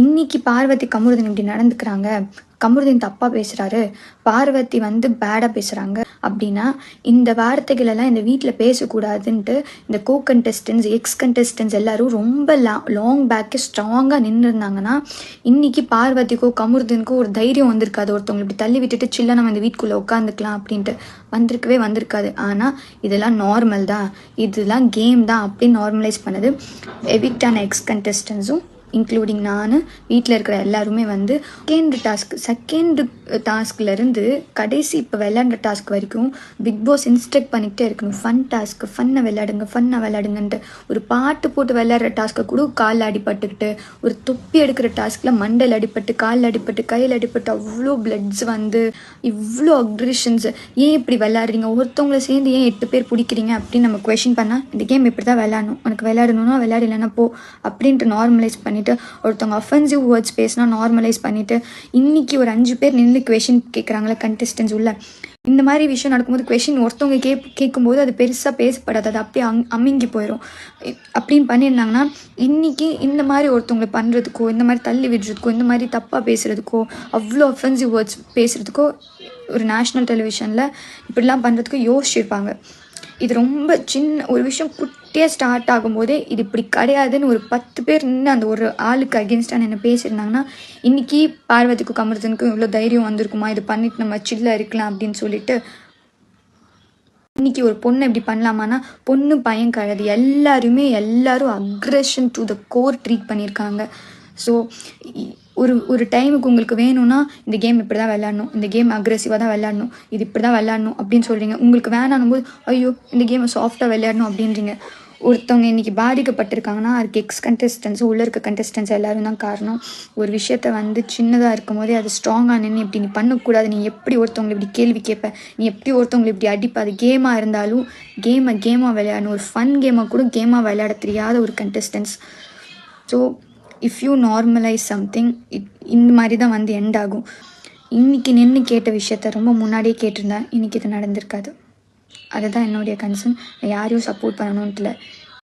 இன்னைக்கு பார்வதி கமருதீன் இப்படி நடந்துக்கிறாங்க, கமருதீன் தப்பாக பேசுகிறாரு, பார்வதி வந்து பேடாக பேசுகிறாங்க அப்படின்னா இந்த வார்த்தைகளெல்லாம் இந்த வீட்டில் பேசக்கூடாதுன்ட்டு இந்த கண்டெஸ்டன்ஸ் எக்ஸ் கண்டெஸ்டன்ஸ் எல்லாரும் ரொம்ப லாங் பேக்கே ஸ்ட்ராங்காக நின்றுருந்தாங்கன்னா இன்னைக்கு பார்வதிக்கோ கமருதீனுக்கோ ஒரு தைரியம் வந்திருக்காது. ஒருத்தவங்க இப்படி தள்ளி விட்டுட்டு சில்ல நம்ம இந்த வீட்டுக்குள்ளே உட்காந்துக்கலாம் அப்படின்ட்டு வந்திருக்காது. ஆனால் இதெல்லாம் நார்மல் தான், இதெல்லாம் கேம் தான் அப்படின்னு நார்மலைஸ் பண்ணது எவிக்ட் ஆன எக்ஸ் கண்டெஸ்டன்ஸும் இன்க்ளூடிங் நான் வீட்டில் இருக்கிற எல்லாருமே வந்து செகண்ட் டாஸ்க்லேருந்து கடைசி இப்போ விளையாடுற டாஸ்க் வரைக்கும் பிக் பாஸ் இன்ஸ்ட்ரக்ட் பண்ணிக்கிட்டே இருக்கணும். ஃபன்னை விளையாடுங்கன்ட்டு ஒரு பாட்டு போட்டு விளையாடுற டாஸ்க்கை கூட காலில் அடிபட்டுக்கிட்டு, ஒரு தொப்பி எடுக்கிற டாஸ்கில் மண்டையில் அடிபட்டு, காலில் அடிபட்டு, கையில் அடிபட்டு, அவ்வளோ பிளட்ஸ் வந்து இவ்வளோ அக்ரெஷன்ஸ். ஏன் இப்படி விளையாடுறீங்க, ஒருத்தவங்கள சேர்ந்து ஏன் 8 பேர் பிடிக்கிறீங்க அப்படின்னு நம்ம கொஷின் பண்ணால் இந்த கேம் இப்படி தான் விளையாடணும், உனக்கு விளையாடணும்னா விளையாடலைன்னா போ அப்படின்ட்டு நார்மலைஸ் பண்ணிவிட்டு, ஒருத்தவங்க அஃபென்சிவ் வேர்ட்ஸ் பேசினா நார்மலைஸ் பண்ணிவிட்டு, இன்றைக்கி ஒரு 5 பேர் நின்று கொஷின் கேட்குறாங்களே கண்டெஸ்டன்ஸ் உள்ள. இந்த மாதிரி விஷயம் நடக்கும்போது கொஷின் ஒருத்தவங்க கேட்கும்போது அது பெருசாக பேசப்படாது, அது அப்படியே அமுங்கி போயிடும். அப்படின்னு பண்ணியிருந்தாங்கன்னா இன்றைக்கி இந்த மாதிரி ஒருத்தவங்களை பண்ணுறதுக்கோ, இந்த மாதிரி தள்ளி விடுறதுக்கோ, இந்த மாதிரி தப்பாக பேசுகிறதுக்கோ, அவ்வளோ அஃபென்சிவ் வேர்ட்ஸ் பேசுகிறதுக்கோ ஒரு நேஷ்னல் டெலிவிஷனில் இப்படிலாம் பண்ணுறதுக்கோ யோசிச்சிருப்பாங்க. இது ரொம்ப சின்ன ஒரு விஷயம் குட்டியாக ஸ்டார்ட் ஆகும்போதே இது இப்படி கிடையாதுன்னு ஒரு 10 பேர் நின்று அந்த ஒரு ஆளுக்கு அகேன்ஸ்டாக என்ன பேசியிருந்தாங்கன்னா இன்றைக்கி பார்வதிக்கும் கமருதீனுக்கும் இவ்வளோ தைரியம் வந்திருக்குமா, இது பண்ணிட்டு நம்ம சில்ல இருக்கலாம் அப்படின்னு சொல்லிட்டு. இன்றைக்கி ஒரு பொண்ணை இப்படி பண்ணலாமான்னா பொண்ணு பையன் கிடையாது, எல்லாரும் aggression to the core treat பண்ணியிருக்காங்க. ஸோ ஒரு டைமுக்கு உங்களுக்கு வேணும்னா இந்த கேம் இப்படி தான் விளையாடணும், இந்த கேம் அக்ரெசிவாக தான் விளையாடணும், இது இப்படி தான் விளையாடணும் அப்படின்னு சொல்கிறீங்க. உங்களுக்கு வேணாம் போது ஐயோ இந்த கேமை சாஃப்டாக விளையாடணும் அப்படின்றீங்க. ஒருத்தவங்க இன்றைக்கி பாதிக்கப்பட்டிருக்காங்கன்னா அதுக்கு எக்ஸ் கண்டெஸ்டன்ஸ் உள்ளே இருக்க கண்டெஸ்டன்ஸ் எல்லோரும் தான் காரணம். ஒரு விஷயத்த வந்து சின்னதாக இருக்கும் போதே அது ஸ்ட்ராங்காக நின்று இப்படி நீ பண்ணக்கூடாது, நீ எப்படி ஒருத்தவங்களை இப்படி கேள்வி கேட்ப, நீ எப்படி ஒருத்தவங்களை இப்படி அடிப்ப, அது கேமாக இருந்தாலும் கேமாக விளையாடணும், ஒரு ஃபன் கேமாக கூட கேமாக விளையாட தெரியாத ஒரு contestants. So if you normalise something இந்த மாதிரி தான் வந்து எண்ட் ஆகும். இன்றைக்கி நின்று கேட்ட விஷயத்த ரொம்ப முன்னாடியே கேட்டிருந்தேன், இன்றைக்கி இது நடந்திருக்காது. அதுதான் என்னுடைய கன்சர்ன். யாரையும் சப்போர்ட் பண்ணணுன்ட்டு இல்லை.